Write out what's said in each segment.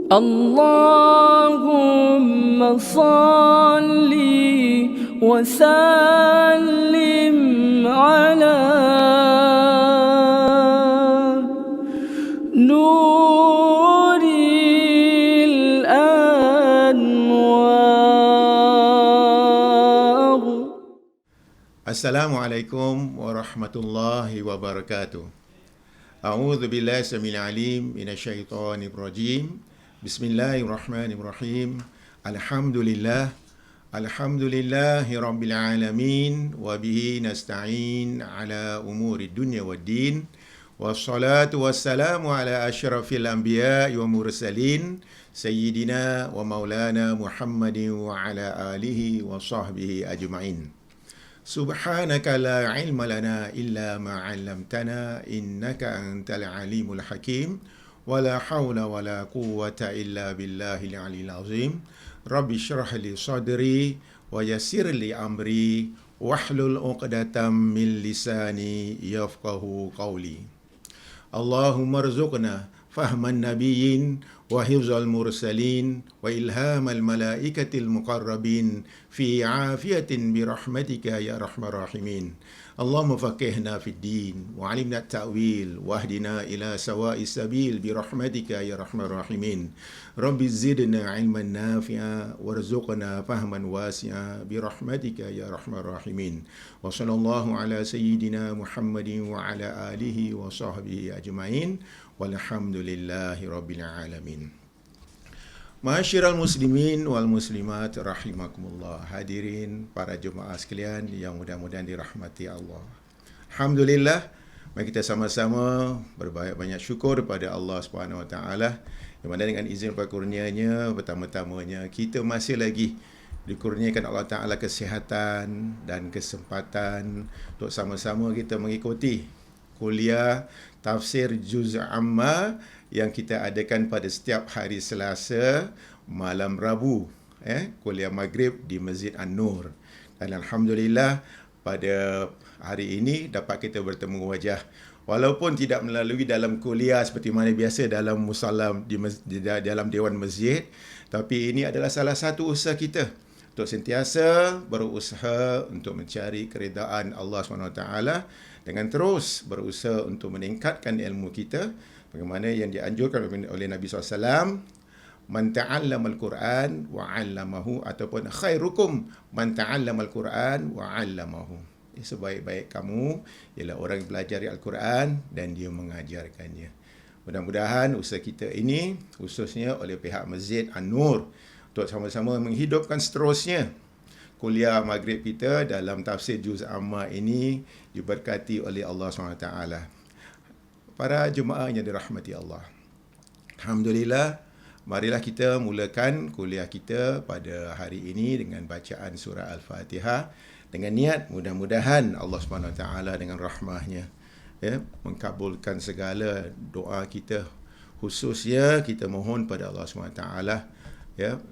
اللهم صل وسلم على نور الأنوار. Assalamualaikum warahmatullahi wabarakatuh. A'udzu billahi samil alim minasyaitonir rajim. Bismillahirrahmanirrahim. Alhamdulillahi rabbil alamin wa bihi nasta'in ala umuri dunya waddin. Wassalatu wassalamu ala asyrafil anbiya'i wa mursalin sayyidina wa maulana Muhammadin wa ala alihi wa sahbihi ajma'in. Subhanaka la ilma lana illa ma 'allamtana innaka antal alimul hakim wa la hawla wa la quwwata illa billahil aliyil azim. Rabbi shrah li sadri wa yassir li amri wahlul 'uqdatam min lisani yafqahu qawli. Allahumma rzuqna fahman nabiyyin wa hifzal mursalin wa ilhamal malaikatil muqarrabin fi afiyatin birahmatika ya arhamar rahimin. Allahumma faqihna fid din wa 'allimna at-ta'wil wahdina ila sawa'is sabil birahmatika ya arhamar rahimin. Rabbi zidna 'ilman nafi'a warzuqna fahman wasi'a birahmatika ya arhamar rahimin. Wa sallallahu ala sayyidina Muhammadin wa ala alihi wa sahbihi ajma'in. Walhamdulillahi rabbil alamin. Ma'asyiral muslimin wal muslimat rahimakumullah. Hadirin para jemaah sekalian yang mudah-mudahan dirahmati Allah. Alhamdulillah, mari kita sama-sama berbanyak syukur kepada Allah Subhanahu Wa Taala yang mana dengan izin kurnia-Nya pertama-tamanya kita masih lagi dikurniakan Allah Taala kesihatan dan kesempatan untuk sama-sama kita mengikuti kuliah tafsir juz amma yang kita adakan pada setiap hari Selasa malam Rabu, kuliah maghrib di Masjid An-Nur. Dan alhamdulillah pada hari ini dapat kita bertemu wajah walaupun tidak melalui dalam kuliah seperti mana biasa dalam musalla di dalam dewan masjid, tapi ini adalah salah satu usaha kita untuk sentiasa berusaha untuk mencari keridaan Allah SWT dengan terus berusaha untuk meningkatkan ilmu kita bagaimana yang dianjurkan oleh Nabi SAW, man ta'allamal Quran wa 'allamahu, ataupun khairukum man ta'allamal Quran wa 'allamahu. Sebaik-baik kamu ialah orang yang belajar Al-Quran dan dia mengajarkannya. Mudah-mudahan usaha kita ini khususnya oleh pihak Masjid An-Nur untuk sama-sama menghidupkan seterusnya kuliah maghrib kita dalam tafsir juz amma ini diberkati oleh Allah SWT. Para jemaah yang dirahmati Allah, alhamdulillah, marilah kita mulakan kuliah kita pada hari ini dengan bacaan surah Al-Fatihah dengan niat mudah-mudahan Allah SWT dengan rahmahnya mengkabulkan segala doa kita, khususnya kita mohon pada Allah SWT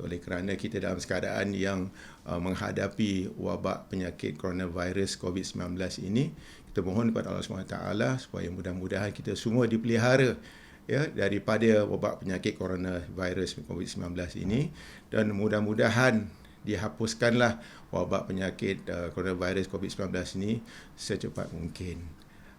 oleh kerana kita dalam keadaan yang menghadapi wabak penyakit coronavirus COVID-19 ini. Kita mohon kepada Allah SWT supaya mudah-mudahan kita semua dipelihara daripada wabak penyakit coronavirus COVID-19 ini, dan mudah-mudahan dihapuskanlah wabak penyakit coronavirus COVID-19 ini secepat mungkin,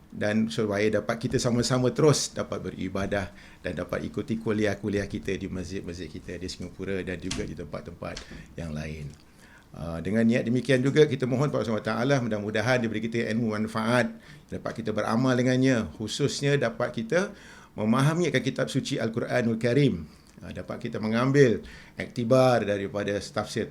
dan supaya dapat kita sama-sama terus dapat beribadah dan dapat ikuti kuliah-kuliah kita di masjid-masjid kita di Singapura dan juga di tempat-tempat yang lain. Dengan niat demikian juga kita mohon kepada Allah SWT mudah-mudahan diberi kita ilmu manfaat, dapat kita beramal dengannya, khususnya dapat kita memahami akan kitab suci Al-Quranul Karim, dapat kita mengambil iktibar daripada tafsir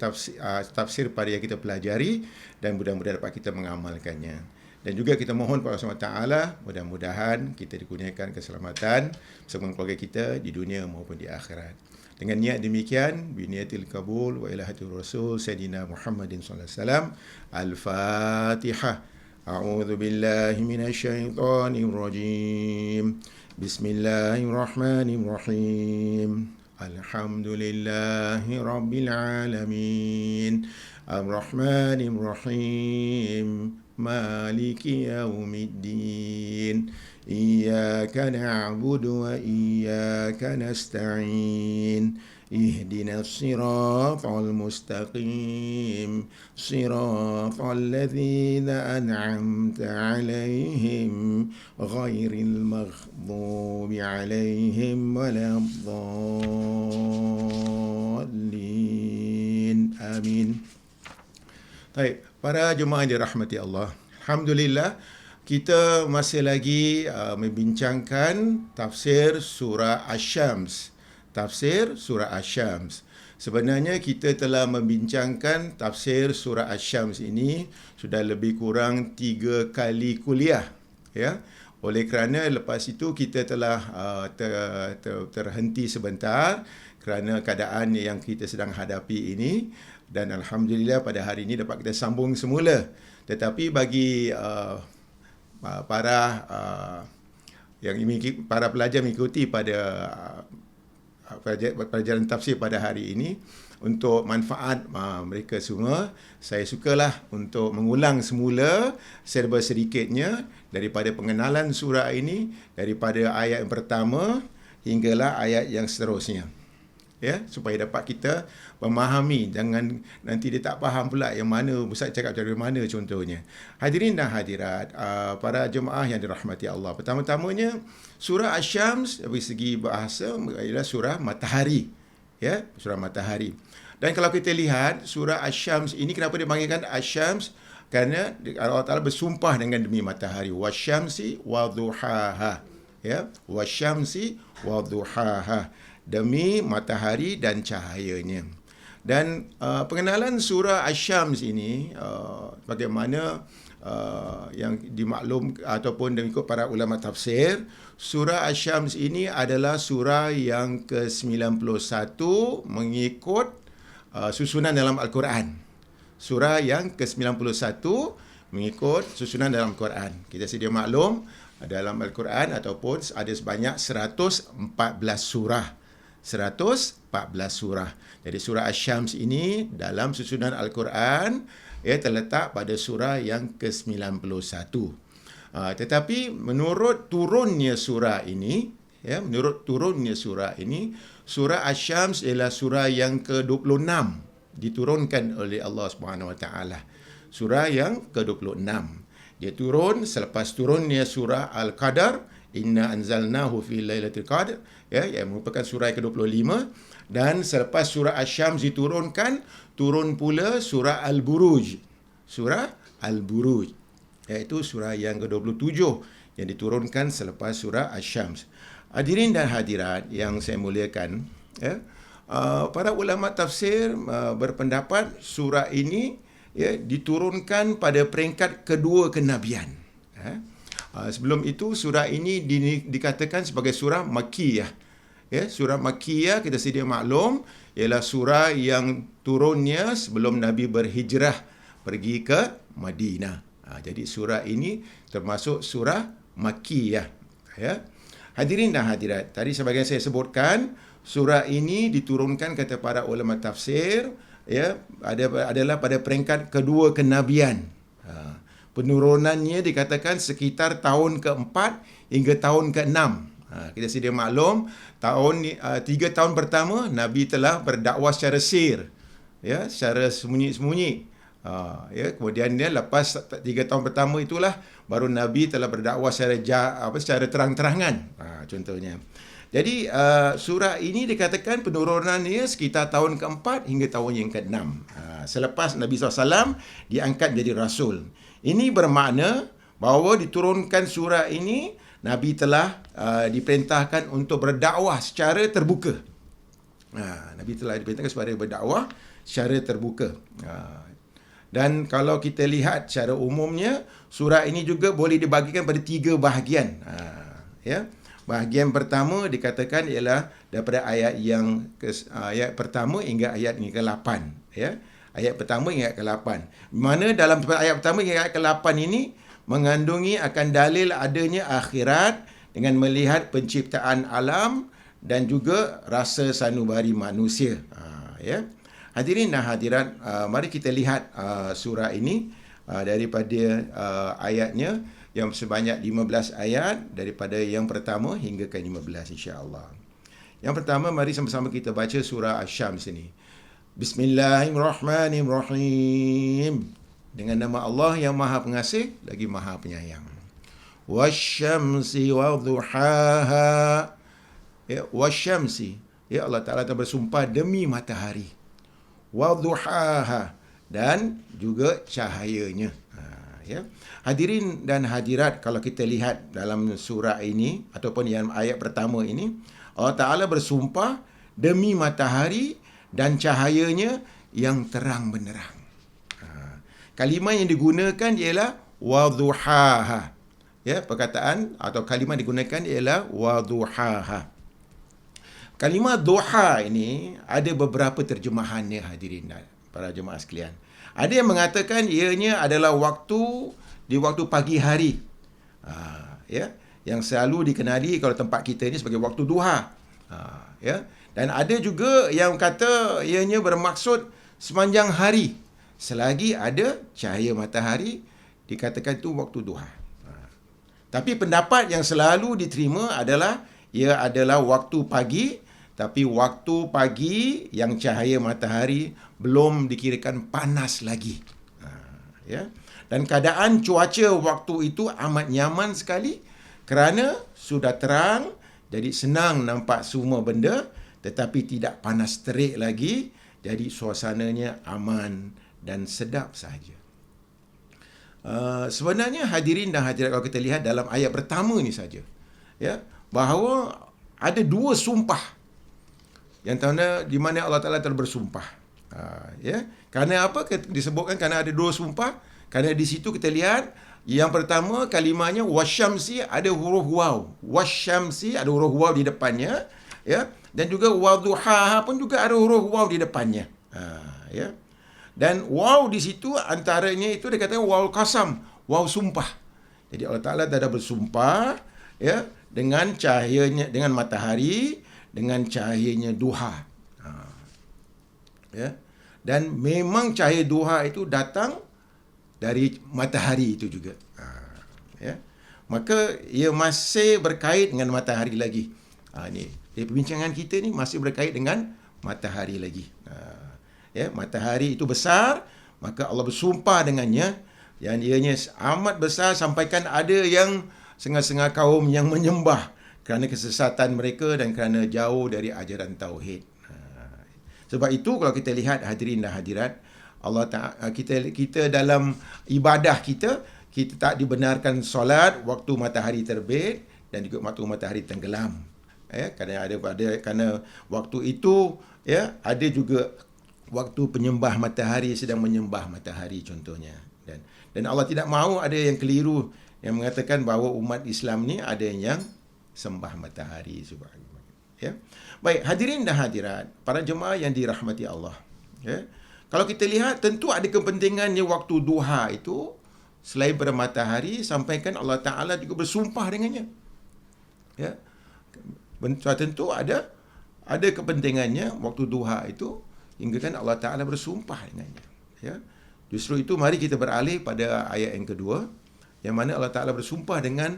pada yang kita pelajari, dan mudah-mudahan dapat kita mengamalkannya. Dan juga kita mohon kepada Allah SWT mudah-mudahan kita dikurniakan keselamatan bersama keluarga kita di dunia maupun di akhirat. Dengan niat demikian, biniyatil kabul wa ilahatul rasul Sayyidina Muhammadin sallallahu alaihi wasallam. Al-Fatihah. A'udzu billahi minasyaitonir rajim. Bismillahirrahmanirrahim. Alhamdulillahi rabbil alamin. Ar-Rahmanir Rahim. Maliki yaumiddin. Iyyaka na'budu wa iyyaka nasta'in. Ihdinas siratal mustaqim. Siratal ladzina an'amta 'alaihim ghairil maghdubi 'alaihim waladdallin. Amin. Baik, para jemaah yang dirahmati Allah. Alhamdulillah, kita masih lagi membincangkan tafsir surah Asy-Syams. Tafsir surah Asy-Syams. Sebenarnya kita telah membincangkan tafsir surah Asy-Syams ini sudah lebih kurang 3 kali kuliah, ya. Oleh kerana lepas itu kita telah terhenti sebentar kerana keadaan yang kita sedang hadapi ini, dan alhamdulillah pada hari ini dapat kita sambung semula. Tetapi bagi para pelajar mengikuti pada pelajaran tafsir pada hari ini, untuk manfaat mereka semua, saya sukalah untuk mengulang semula serba sedikitnya daripada pengenalan surah ini, daripada ayat yang pertama hinggalah ayat yang seterusnya, ya, supaya dapat kita memahami. Jangan nanti dia tak faham pula yang mana Ustaz cakap dari mana contohnya. Hadirin dan hadirat, para jemaah yang dirahmati Allah, pertama-tamanya surah Asy-Syams dari segi bahasa ialah surah matahari, ya, surah matahari. Dan kalau kita lihat surah Asy-Syams ini, kenapa dipanggilkan Asy-Syams? Kerana Allah Taala bersumpah dengan demi matahari, wasyamsi wadhuhaha, ya, wasyamsi wadhuhaha, demi matahari dan cahayanya. Dan pengenalan surah Asy-Syams ini, bagaimana yang dimaklum ataupun mengikut para ulama tafsir, surah Asy-Syams ini adalah surah yang ke-91 mengikut susunan dalam Al-Quran. Surah yang ke-91 mengikut susunan dalam Al-Quran. Kita sedia maklum dalam Al-Quran ataupun ada sebanyak 114 surah. 114 surah. Jadi surah Asy-Syams ini dalam susunan Al-Quran terletak pada surah yang ke-91. Tetapi menurut turunnya surah ini, surah Asy-Syams ialah surah yang ke-26 diturunkan oleh Allah Subhanahu Wa Taala. Surah yang ke-26. Dia turun selepas turunnya surah Al-Qadar, Inna anzalnahu fi lailatul qadr, yang merupakan surah ke-25, dan selepas surah Asy-Syams diturunkan, turun pula surah Al-Buruj. Surah Al-Buruj, iaitu surah yang ke-27 yang diturunkan selepas surah Asy-Syams. Hadirin dan hadirat yang saya muliakan, para ulama tafsir berpendapat surah ini diturunkan pada peringkat kedua kenabian. Sebelum itu surah ini dikatakan sebagai surah Makkiyah. Surah Makkiyah kita sedia maklum ialah surah yang turunnya sebelum Nabi berhijrah pergi ke Madinah. Jadi surah ini termasuk surah Makkiyah. Hadirin dan hadirat, tadi sebagai saya sebutkan, surah ini diturunkan kata para ulama tafsir adalah pada peringkat kedua kenabian. Penurunannya dikatakan sekitar tahun ke-4 hingga tahun ke-6. Kita sedia maklum, 3 tahun pertama Nabi telah berdakwah secara sir, secara sembunyi-sembunyi. Kemudian lepas 3 tahun pertama itulah baru Nabi telah berdakwah secara terang-terangan. Contohnya. Jadi surah ini dikatakan penurunannya sekitar tahun ke-4 hingga tahun yang ke-6. Selepas Nabi SAW diangkat menjadi Rasul. Ini bermakna bahawa diturunkan surah ini, Nabi telah diperintahkan untuk berdakwah secara terbuka. Nabi telah diperintahkan supaya berdakwah secara terbuka. Dan kalau kita lihat secara umumnya, surah ini juga boleh dibagikan pada 3 bahagian. Bahagian pertama dikatakan ialah daripada ayat pertama hingga ayat yang ke-8. Ayat pertama hingga ayat ke-8. Mana dalam ayat pertama hingga ayat ke-8 ini mengandungi akan dalil adanya akhirat dengan melihat penciptaan alam dan juga rasa sanubari manusia. Hadirin dan hadirat, mari kita lihat surah ini daripada ayatnya yang sebanyak 15 ayat daripada yang pertama hingga ke 15 insya-Allah. Yang pertama, mari sama-sama kita baca surah Asy-Syams ini. Bismillahirrahmanirrahim. Dengan nama Allah yang Maha Pengasih lagi Maha Penyayang. Wasyamsi wadhuhaha. Ya, wasyamsi. Ya, Allah Ta'ala telah bersumpah demi matahari. Wadhuhaha. Dan juga cahayanya. Ya. Hadirin dan hadirat, kalau kita lihat dalam surah ini ataupun yang ayat pertama ini, Allah Ta'ala bersumpah demi matahari dan cahayanya yang terang benderang. Kalimah yang digunakan ialah wadhuhaha. Ya, perkataan atau kalimah digunakan ialah wadhuhaha. Kalimah duha ini ada beberapa terjemahannya, hadirin dan para jemaah sekalian. Ada yang mengatakan ianya adalah di waktu pagi hari. Ya, yang selalu dikenali kalau tempat kita ini sebagai waktu duha. Ya, dan ada juga yang kata ianya bermaksud sepanjang hari. Selagi ada cahaya matahari, dikatakan itu waktu duha. Tapi pendapat yang selalu diterima adalah ia adalah waktu pagi, tapi waktu pagi yang cahaya matahari belum dikirakan panas lagi. Ya. Dan keadaan cuaca waktu itu amat nyaman sekali kerana sudah terang, jadi senang nampak semua benda, tetapi tidak panas terik lagi, jadi suasananya aman dan sedap sahaja. Sebenarnya hadirin dan hadirat, kalau kita lihat dalam ayat pertama ni saja, ya, bahawa ada dua sumpah yang di mana Allah Ta'ala telah bersumpah. Ya, kerana apa disebutkan kerana ada dua sumpah? Kerana di situ kita lihat yang pertama kalimahnya wasyamsi, ada huruf waw. Wasyamsi ada huruf waw di depannya, ya, dan juga wadhuhaha pun juga ada huruf waw di depannya. Ya. Dan waw di situ antaranya itu dikatakan waw qasam, waw sumpah. Jadi Allah Ta'ala dah bersumpah, ya, dengan cahayanya, dengan matahari, dengan cahayanya duha. Ya. Dan memang cahaya duha itu datang dari matahari itu juga. Ya. Maka ia masih berkait dengan matahari lagi. Ni perbincangan kita ni masih berkait dengan matahari lagi. Ya, matahari itu besar, maka Allah bersumpah dengannya, yang ianya amat besar sampaikan ada yang setengah-setengah kaum yang menyembah kerana kesesatan mereka dan kerana jauh dari ajaran tauhid. Sebab itu kalau kita lihat hadirin dan hadirat, Allah Ta'ala, kita dalam ibadah kita tak dibenarkan solat waktu matahari terbit dan juga waktu matahari tenggelam. Ya, kerana waktu itu, ya, ada juga waktu penyembah matahari sedang menyembah matahari contohnya. Dan Allah tidak mahu ada yang keliru yang mengatakan bahawa umat Islam ni ada yang sembah matahari. Ya. Baik, hadirin dan hadirat, para jemaah yang dirahmati Allah. Ya. Kalau kita lihat, tentu ada kepentingannya waktu duha itu, selain pada matahari, sampaikan Allah Ta'ala juga bersumpah dengannya. Ya. Tentu ada kepentingannya waktu duha itu, hingga kan Allah Ta'ala bersumpah dengannya. Ya. Justru itu mari kita beralih pada ayat yang kedua, yang mana Allah Ta'ala bersumpah dengan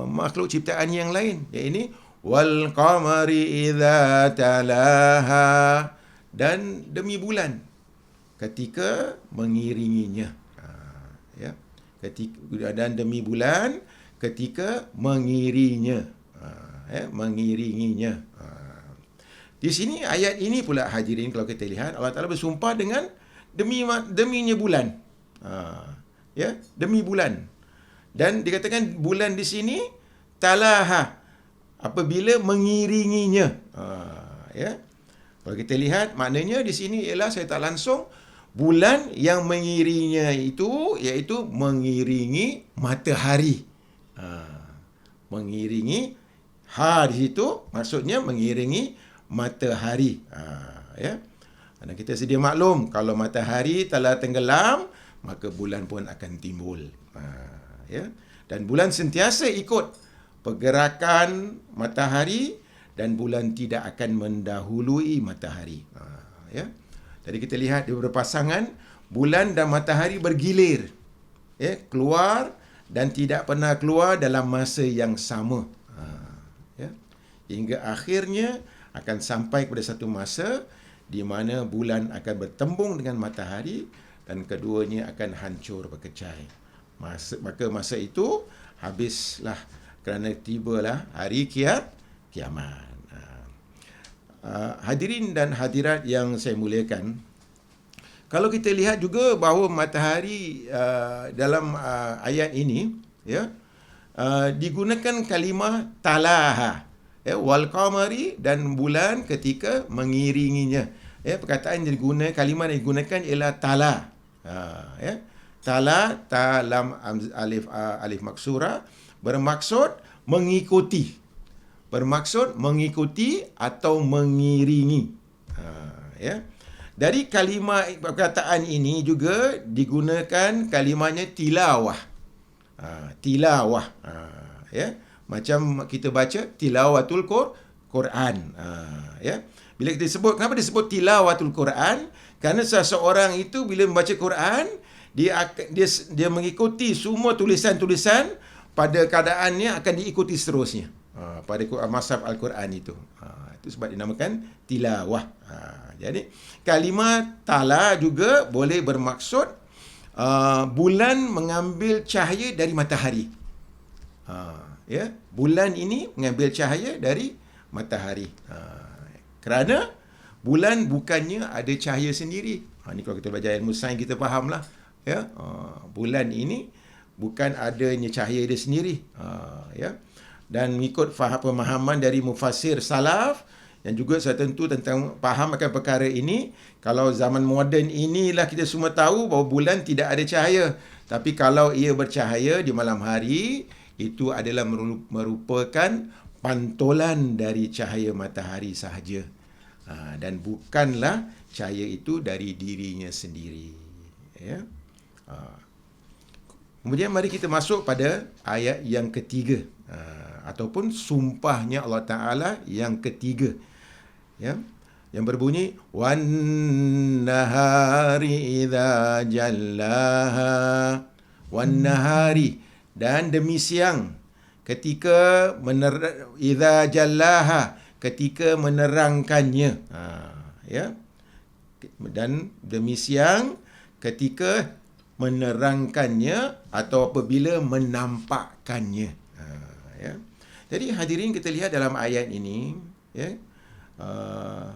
makhluk ciptaan yang lain, iaitu wal qamari idza talaha, dan demi bulan ketika mengiringinya. Ya. Dan demi bulan ketika mengiringinya. Ya, mengiringinya. Di sini ayat ini pula hadirin, kalau kita lihat Allah Ta'ala bersumpah dengan deminya bulan. Ya, demi bulan. Dan dikatakan bulan di sini talaha, apabila mengiringinya. Ya. Kalau kita lihat maknanya di sini ialah saya tak langsung bulan yang mengiringinya itu iaitu mengiringi matahari. Mengiringi di situ maksudnya mengiringi matahari. Ya. Dan kita sedia maklum kalau matahari telah tenggelam, maka bulan pun akan timbul. Ya. Dan bulan sentiasa ikut pergerakan matahari dan bulan tidak akan mendahului matahari. Ya. Jadi kita lihat di berpasangan bulan dan matahari bergilir. Ya, keluar dan tidak pernah keluar dalam masa yang sama. Ya. Hingga akhirnya akan sampai kepada satu masa di mana bulan akan bertembung dengan matahari dan keduanya akan hancur berkecai. Maka masa itu habislah kerana tibalah hari kiamat. Hadirin dan hadirat yang saya muliakan, kalau kita lihat juga bahawa matahari dalam ayat ini ya digunakan kalimah talaha, ya, wal qamari, dan bulan ketika mengiringinya. Ya, perkataan yang digunakan, kalimah yang digunakan ialah tala. Ya, tala, ta lam alif maksura, bermaksud mengikuti. Bermaksud mengikuti atau mengiringi. Ya. Dari kalimah perkataan ini juga digunakan kalimahnya tilawah. Tilawah. Ya. Macam kita baca tilawatul Quran. Ya. Bila kita sebut, kenapa disebut tilawatul Quran? Kerana seseorang itu bila membaca Quran, dia mengikuti semua tulisan-tulisan pada keadaannya akan diikuti seterusnya. Pada mashaf Al-Quran itu. Itu sebab dinamakan tilawah. Jadi kalimah tala juga boleh bermaksud bulan mengambil cahaya dari matahari. Ya, bulan ini mengambil cahaya dari matahari. Kerana bulan bukannya ada cahaya sendiri. Ini kalau kita belajar ilmu sains kita fahamlah. Ya, bulan ini bukan adanya cahaya dia sendiri. Ya. Dan mengikut pemahaman dari mufassir salaf yang juga saya tentu tentang faham akan perkara ini, kalau zaman moden inilah kita semua tahu bahawa bulan tidak ada cahaya. Tapi kalau ia bercahaya di malam hari, itu adalah merupakan pantulan dari cahaya matahari sahaja. Dan bukanlah cahaya itu dari dirinya sendiri. Ya. Kemudian mari kita masuk pada ayat yang ketiga. Ataupun sumpahnya Allah Ta'ala yang ketiga, ya, yang berbunyi wan nahari idza jallaha, wan nahari, dan demi siang ketika idza jallaha, ketika menerangkannya, ya, dan demi siang ketika menerangkannya atau apabila menampakkannya. Ya. Jadi hadirin, kita lihat dalam ayat ini, ya,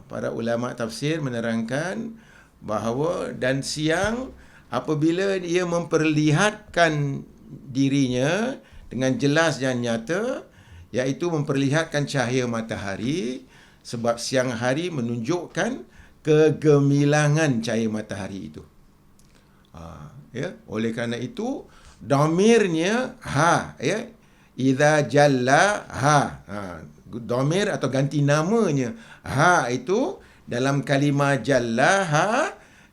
para ulama tafsir menerangkan bahawa dan siang apabila dia memperlihatkan dirinya dengan jelas dan nyata, iaitu memperlihatkan cahaya matahari, sebab siang hari menunjukkan kegemilangan cahaya matahari itu. Ya, oleh kerana itu dhamirnya ha, ya, idza jalla ha. Dhamir atau ganti namanya ha itu dalam kalimah jalla ha,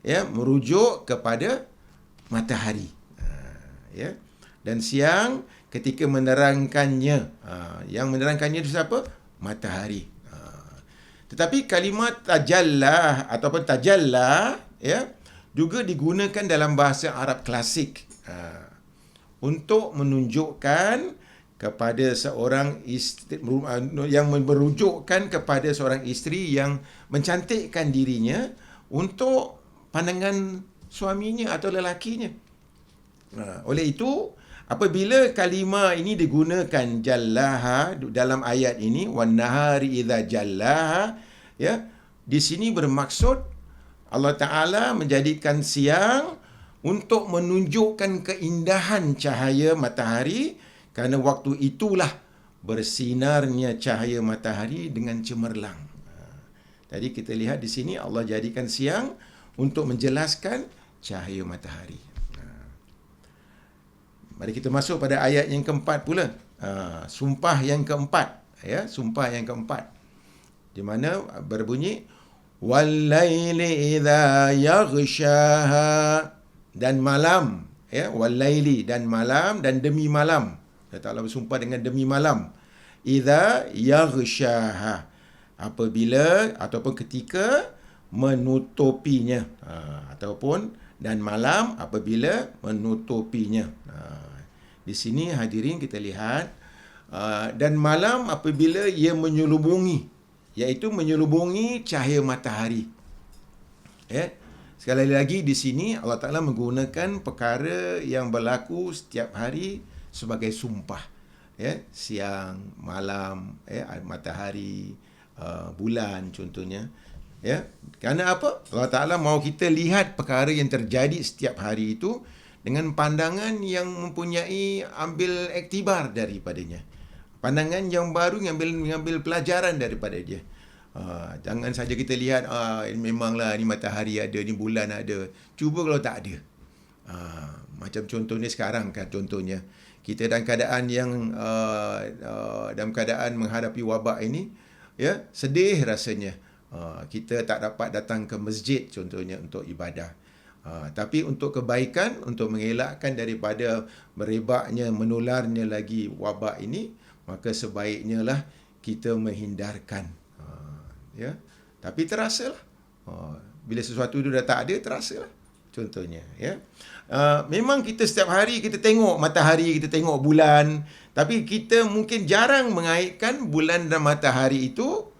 ya, merujuk kepada matahari. Ya. Dan siang ketika menerangkannya. Yang menerangkannya itu siapa? Matahari. Tetapi kalimat tajalla ataupun tajalla, ya, juga digunakan dalam bahasa Arab klasik untuk menunjukkan kepada seorang isteri, yang merujukkan kepada seorang isteri yang mencantikkan dirinya untuk pandangan suaminya atau lelakinya. Oleh itu, apabila kalimah ini digunakan jallaha dalam ayat ini, wan nahari idza jallaha, ya, di sini bermaksud Allah Ta'ala menjadikan siang untuk menunjukkan keindahan cahaya matahari, kerana waktu itulah bersinarnya cahaya matahari dengan cemerlang. Jadi kita lihat di sini Allah jadikan siang untuk menjelaskan cahaya matahari. Mari kita masuk pada ayat yang keempat pula. Sumpah yang keempat, ya, sumpah yang keempat, di mana berbunyi wal-laili idza yaghshaha, dan malam, ya, wal-laili, dan malam, dan demi malam. Allah Ta'ala bersumpah dengan demi malam. Idza yaghshaha, apabila ataupun ketika menutupinya, ataupun dan malam apabila menutupinya. Di sini hadirin kita lihat, dan malam apabila ia menyelubungi, iaitu menyelubungi cahaya matahari. Ya. Sekali lagi di sini Allah Ta'ala menggunakan perkara yang berlaku setiap hari sebagai sumpah. Ya, siang, malam, matahari, bulan contohnya. Ya, kerana apa? Allah Ta'ala mahu kita lihat perkara yang terjadi setiap hari itu dengan pandangan yang mempunyai ambil iktibar daripadanya. Pandangan yang baru mengambil pelajaran daripada dia. Jangan saja kita lihat memanglah ni matahari ada, ni bulan ada. Cuba kalau tak ada. Macam contohnya sekarang kan, contohnya kita dalam keadaan yang dalam keadaan menghadapi wabak ini, ya, sedih rasanya. Kita tak dapat datang ke masjid contohnya untuk ibadah. Tapi untuk kebaikan, untuk mengelakkan daripada merebaknya, menularnya lagi wabak ini, maka sebaiknya lah kita menghindarkan. Ya, tapi terasalah. Bila sesuatu itu dah tak ada, terasalah. Contohnya, ya. Memang kita setiap hari kita tengok matahari, kita tengok bulan, tapi kita mungkin jarang mengaitkan bulan dan matahari itu,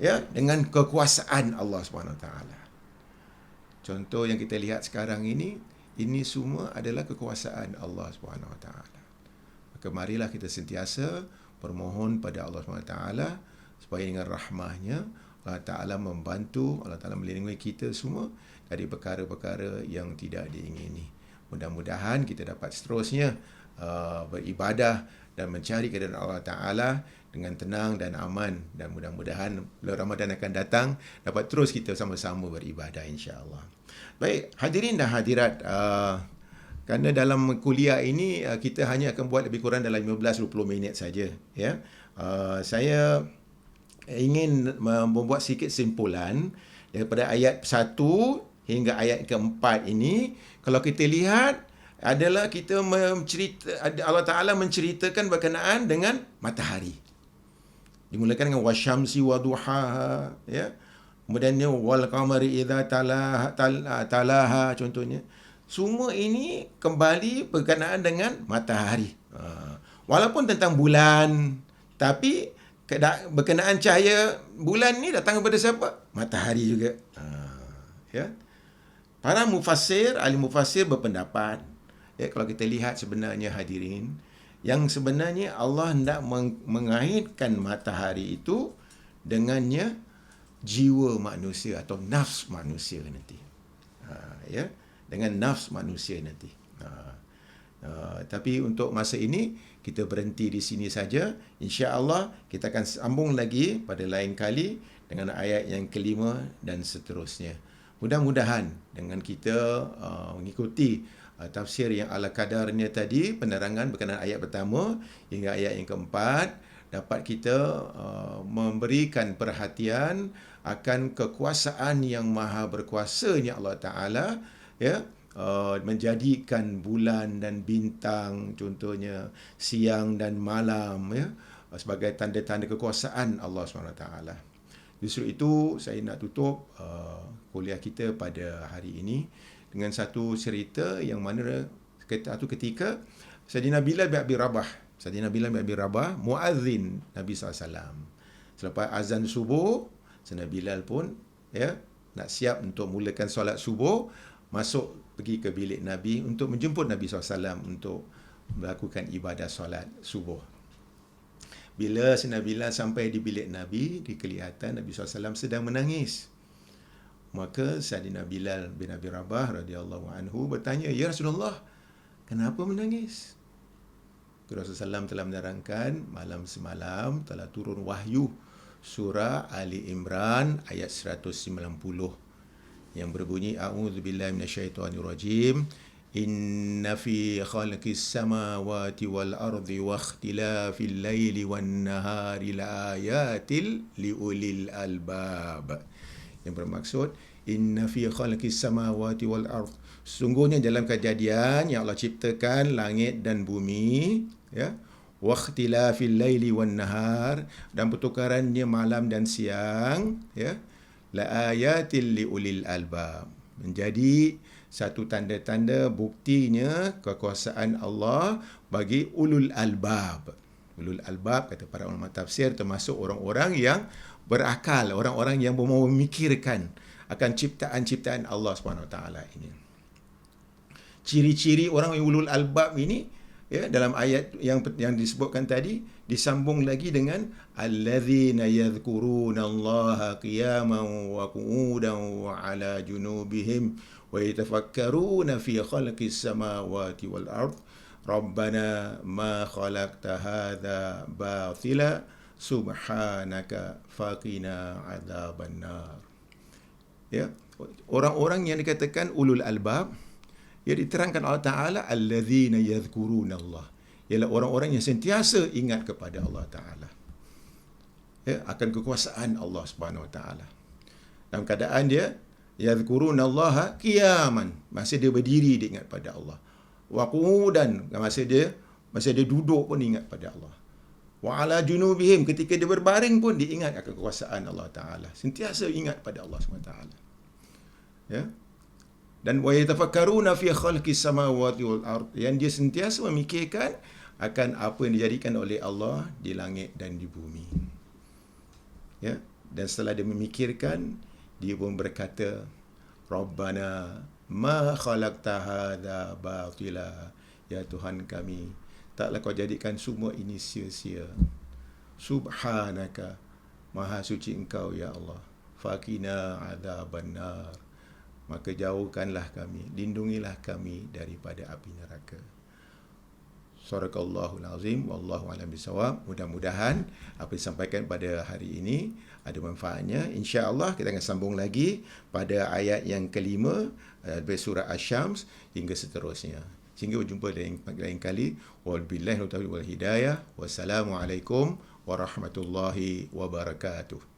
ya, dengan kekuasaan Allah SWT. Contoh yang kita lihat sekarang ini semua adalah kekuasaan Allah SWT. Maka marilah kita sentiasa bermohon pada Allah SWT supaya dengan rahmahnya Allah Ta'ala membantu, Allah Ta'ala melindungi kita semua dari perkara-perkara yang tidak diingini. Mudah-mudahan kita dapat seterusnya beribadah dan mencari keridhaan Allah Ta'ala dengan tenang dan aman, dan mudah-mudahan bulan Ramadan akan datang dapat terus kita sama-sama beribadah, insya-Allah. Baik, hadirin dan hadirat, kerana dalam kuliah ini kita hanya akan buat lebih kurang dalam 15-20 minit saja, ya. Saya ingin membuat sedikit simpulan daripada ayat 1 hingga ayat ke-4 ini. Kalau kita lihat adalah kita Allah Ta'ala menceritakan berkenaan dengan matahari. Dimulakan dengan wasyamsi wa duhaha, ya. Kemudiannya wal qamari idza talaha contohnya. Semua ini kembali berkenaan dengan matahari. Walaupun tentang bulan, tapi berkenaan cahaya bulan ni datang kepada siapa? Matahari juga. Ya. Para mufassir, ahli mufassir berpendapat, ya, kalau kita lihat sebenarnya hadirin, yang sebenarnya Allah hendak mengaitkan matahari itu dengannya jiwa manusia atau nafs manusia nanti. Ya, dengan nafs manusia nanti. Tapi untuk masa ini kita berhenti di sini saja. Insya-Allah kita akan sambung lagi pada lain kali dengan ayat yang kelima dan seterusnya. Mudah-mudahan dengan kita mengikuti tafsir yang ala kadarnya tadi, penerangan berkenaan ayat pertama hingga ayat yang keempat, dapat kita memberikan perhatian akan kekuasaan yang maha berkuasanya Allah Ta'ala, ya, menjadikan bulan dan bintang contohnya, siang dan malam, ya, sebagai tanda-tanda kekuasaan Allah SWT. Justru itu saya nak tutup kuliah kita pada hari ini dengan satu cerita yang mana satu ketika Sayyidina Bilal bin Abi Rabah, muazzin Nabi SAW. Selepas azan subuh, Sayyidina Bilal pun, ya, nak siap untuk mulakan solat subuh, masuk pergi ke bilik Nabi untuk menjemput Nabi SAW untuk melakukan ibadah solat subuh. Bila Sayyidina Bilal sampai di bilik Nabi, dikelihatan Nabi SAW sedang menangis. Maka Sayyidina Bilal bin Abi Rabah radhiyallahu anhu bertanya, "Ya Rasulullah, kenapa menangis?" Rasulullah SAW telah menerangkan malam semalam telah turun wahyu surah Ali Imran ayat 190 yang berbunyi, a'udzubillahi minasyaitonirrajim, inna fi khalqis samawati wal ardi wa ikhtilafil laili wan nahari laayatil liulil albab. Yang bermaksud, inna fi khalqis samawati wal ard, sungguhnya dalam kejadian yang Allah ciptakan langit dan bumi, ya, wa ikhtilafil laili wan nahar, dan pertukarannya malam dan siang, ya, la ayatil liulil albab, menjadi satu tanda-tanda buktinya kekuasaan Allah bagi ulul albab. Ulul albab, kata para ulama tafsir, termasuk orang-orang yang berakal, orang-orang yang mahu memikirkan akan ciptaan-ciptaan Allah SWT ini. Ciri-ciri orang yang ulul albab ini, ya, dalam ayat yang disebutkan tadi, disambung lagi dengan alladzina yadhkuruna Allaha qiyaman wa qu'udan wa 'ala junubihim wa yatafakkaruna fi khalqis samawati wal ard rabbana ma khalaqta hadza batila subhanaka faqina 'adzabannar. Ya, orang-orang yang dikatakan ulul albab, ya, diterangkan Allah Ta'ala alladzina yadhkuruna Allah, ialah orang-orang yang sentiasa ingat kepada Allah Ta'ala, ya, akan kekuasaan Allah Subhanahu Wa Ta'ala. Dalam keadaan dia yadhkuruna Allah qiyaman, masa dia berdiri dia ingat pada Allah, wa qu'udan, masa dia duduk pun ingat pada Allah, wa 'ala junubihim, ketika dia berbaring pun dia ingat akan kekuasaan Allah Ta'ala, sentiasa ingat pada Allah Subhanahu Wa Ta'ala, ya. Dan wa yatafakkaruna fi khalqis samawati wal ard, yang dia sentiasa memikirkan akan apa yang dijadikan oleh Allah di langit dan di bumi. Ya, dan setelah dia memikirkan, dia pun berkata, Rabbana ma khalaqta hadza batila, ya Tuhan kami, taklah kau jadikan semua ini sia-sia. Subhanaka, maha suci engkau ya Allah, faqina adzabannar, maka jauhkanlah kami, lindungilah kami daripada api neraka. Sadaqallahul azim, wallahu a'lam bissawab. Mudah-mudahan apa yang disampaikan pada hari ini ada manfaatnya. Insya-Allah kita akan sambung lagi pada ayat yang kelima dari surah Asy-Syams hingga seterusnya. Sehingga berjumpa lain kali. Wabillahi taufiq wal hidayah. Wassalamualaikum warahmatullahi wabarakatuh.